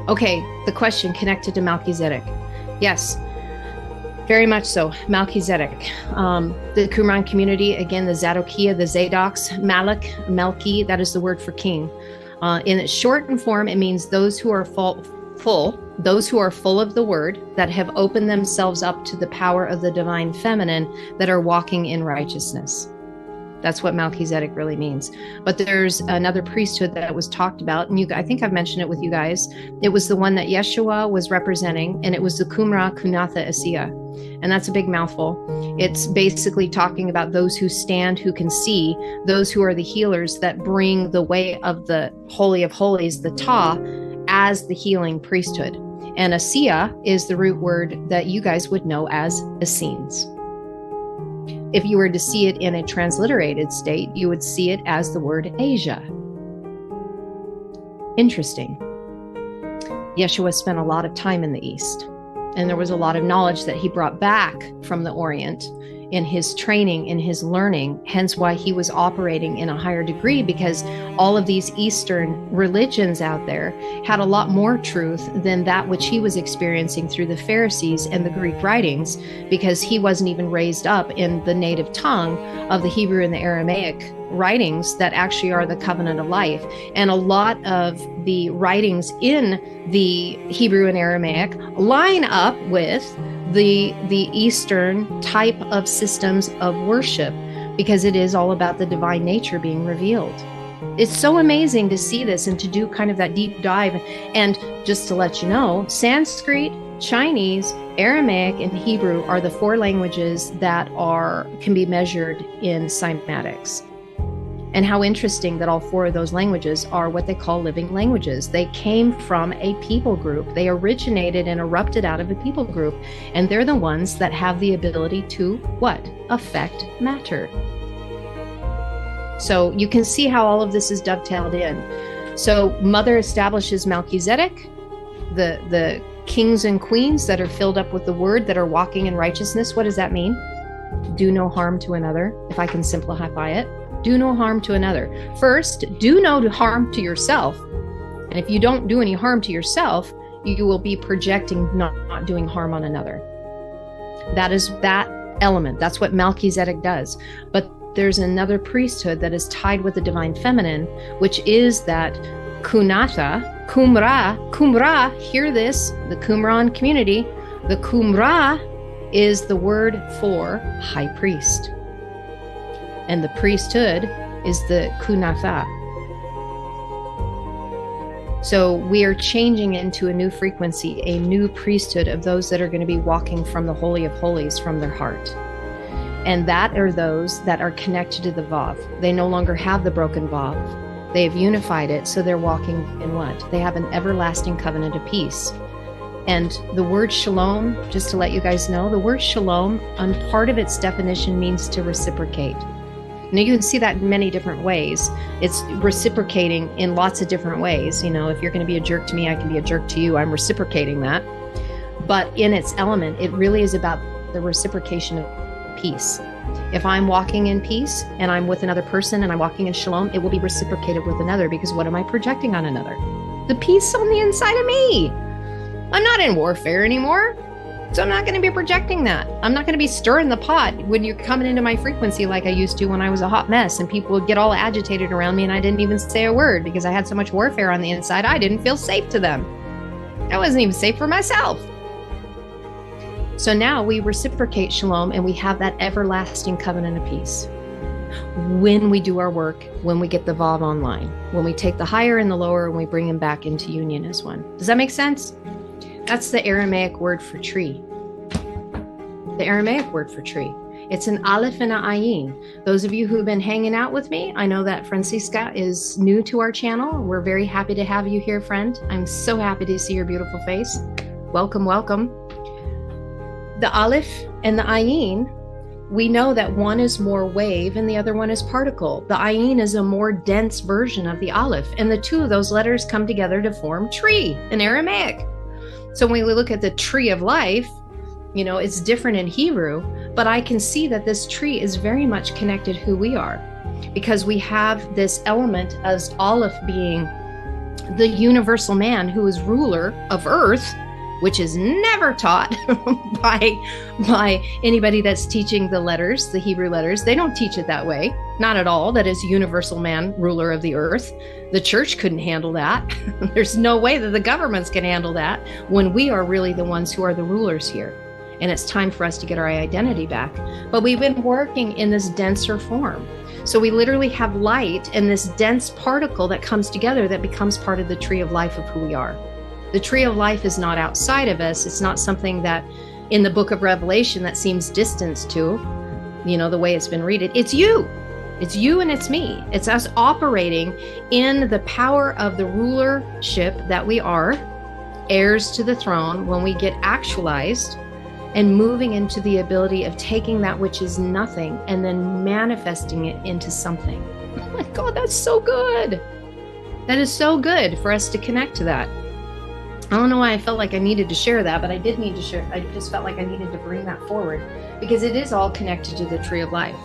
Okay, the question connected to Melchizedek. Yes, very much so. Melchizedek. The Qumran community, again, the Zadokiah, the Zadoks, Malak, Melchi, that is the word for king. In its shortened form, it means those who are full, those who are full of the word, that have opened themselves up to the power of the divine feminine, that are walking in righteousness. That's what Melchizedek really means. But there's another priesthood that was talked about, and I think I've mentioned it with you guys. It was the one that Yeshua was representing, and it was the Qumran Kunatha Asiya. And that's a big mouthful. It's basically talking about those who stand, who can see, those who are the healers that bring the way of the Holy of Holies, the Ta, as the healing priesthood. And Asiya is the root word that you guys would know as Essenes. If you were to see it in a transliterated state, you would see it as the word Asia. Interesting. Yeshua spent a lot of time in the East, and there was a lot of knowledge that he brought back from the Orient in his training, in his learning, hence why he was operating in a higher degree, because all of these Eastern religions out there had a lot more truth than that which he was experiencing through the Pharisees and the Greek writings, because he wasn't even raised up in the native tongue of the Hebrew and the Aramaic writings that actually are the covenant of life. And a lot of the writings in the Hebrew and Aramaic line up with the Eastern type of systems of worship, because it is all about the divine nature being revealed. It's so amazing to see this and to do kind of that deep dive. And just to let you know, Sanskrit, Chinese, Aramaic, and Hebrew are the 4 languages that can be measured in cymatics. And how interesting that all 4 of those languages are what they call living languages. They came from a people group. They originated and erupted out of a people group. And they're the ones that have the ability to what? Affect matter. So you can see how all of this is dovetailed in. So Mother establishes Melchizedek, the kings and queens that are filled up with the word, that are walking in righteousness. What does that mean? Do no harm to another, if I can simplify it. Do no harm to another. First, do no harm to yourself. And if you don't do any harm to yourself, you will be projecting not doing harm on another. That is that element. That's what Melchizedek does. But there's another priesthood that is tied with the divine feminine, which is that Kunatha, Qumra, hear this, the Qumran community. The Qumra is the word for high priest. And the priesthood is the Kunatha. So we are changing into a new frequency, a new priesthood of those that are going to be walking from the Holy of Holies, from their heart. And that are those that are connected to the Vav. They no longer have the broken Vav. They have unified it, so they're walking in what? They have an everlasting covenant of peace. And the word shalom, just to let you guys know, the word shalom, on part of its definition, means to reciprocate. Now, you can see that in many different ways. It's reciprocating in lots of different ways. You know, if you're going to be a jerk to me, I can be a jerk to you. I'm reciprocating that. But in its element, it really is about the reciprocation of peace. If I'm walking in peace and I'm with another person and I'm walking in shalom, it will be reciprocated with another, because what am I projecting on another? The peace on the inside of me. I'm not in warfare anymore. So I'm not going to be projecting that. I'm not going to be stirring the pot when you're coming into my frequency like I used to when I was a hot mess and people would get all agitated around me and I didn't even say a word because I had so much warfare on the inside. I didn't feel safe to them. I wasn't even safe for myself. So now we reciprocate shalom, and we have that everlasting covenant of peace. When we do our work, when we get the Vav online, when we take the higher and the lower and we bring them back into union as one. Does that make sense? That's the Aramaic word for tree. The Aramaic word for tree. It's an aleph and an ayin. Those of you who've been hanging out with me, I know that Francisca is new to our channel. We're very happy to have you here, friend. I'm so happy to see your beautiful face. Welcome, welcome. The aleph and the ayin, we know that one is more wave and the other one is particle. The ayin is a more dense version of the aleph, and the two of those letters come together to form tree in Aramaic. So when we look at the tree of life, you know, it's different in Hebrew, but I can see that this tree is very much connected who we are, because we have this element as aleph being the universal man who is ruler of earth, which is never taught by anybody that's teaching the letters, the Hebrew letters. They don't teach it that way, not at all. That is universal man, ruler of the earth. The church couldn't handle that. There's no way that the governments can handle that when we are really the ones who are the rulers here. And it's time for us to get our identity back. But we've been working in this denser form. So we literally have light and this dense particle that comes together that becomes part of the tree of life of who we are. The tree of life is not outside of us. It's not something that in the book of Revelation that seems distant to, the way it's been read. It's you. It's you and it's me. It's us operating in the power of the rulership that we are, heirs to the throne, when we get actualized and moving into the ability of taking that which is nothing and then manifesting it into something. Oh my God, that's so good. That is so good for us to connect to that. I don't know why I felt like I needed to share that, but I did need to share. I just felt like I needed to bring that forward because it is all connected to the tree of life.